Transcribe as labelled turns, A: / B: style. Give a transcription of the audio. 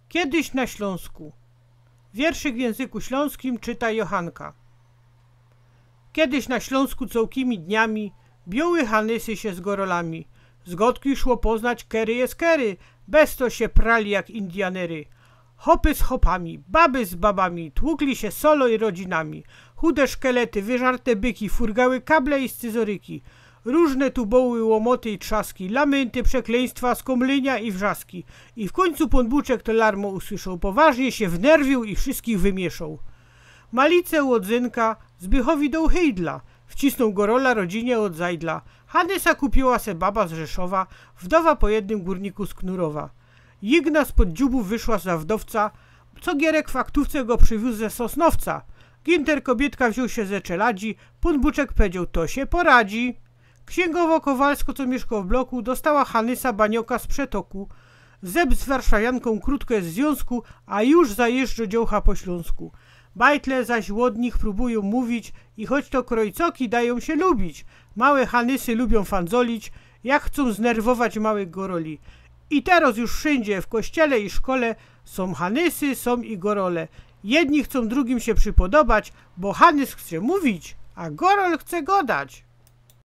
A: Kiedyś na Śląsku. Wierszyk w języku śląskim czyta Jochanka. Kiedyś na Śląsku całkimi dniami biały Hanysy się z gorolami. Zgodki szło poznać kery jest kery, bez to się prali jak Indianery. Hopy z hopami, baby z babami, tłukli się solo i rodzinami. Chude szkielety, wyżarte byki, furgały kable i scyzoryki. Różne tu boły, łomoty i trzaski, lamenty, przekleństwa, skomlenia i wrzaski. I w końcu pan Buczek to larmo usłyszał, poważnie się wnerwił i wszystkich wymieszał. Malice Łodzynka Zbychowi do Hejdla, wcisnął gorola rodzinie od Zajdla. Hanysa kupiła se baba z Rzeszowa, wdowa po jednym górniku z Knurowa. Jigna spod dziubów wyszła za wdowca, co Gierek w aktówce go przywiózł ze Sosnowca. Ginter kobietka wziął się ze czeladzi, pan Buczek powiedział, to się poradzi. Księgowo-Kowalsko, co mieszkał w bloku, dostała Hanysa banioka z przetoku. Zeb z warszawianką krótko jest w związku, a już zajeżdża dziołcha po Śląsku. Bajtle zaś łodnich próbują mówić i choć to krojcoki dają się lubić. Małe Hanysy lubią fandzolić, jak chcą znerwować małych goroli. I teraz już wszędzie, w kościele i szkole, są Hanysy, są i gorole. Jedni chcą drugim się przypodobać, bo Hanys chce mówić, a gorol chce godać.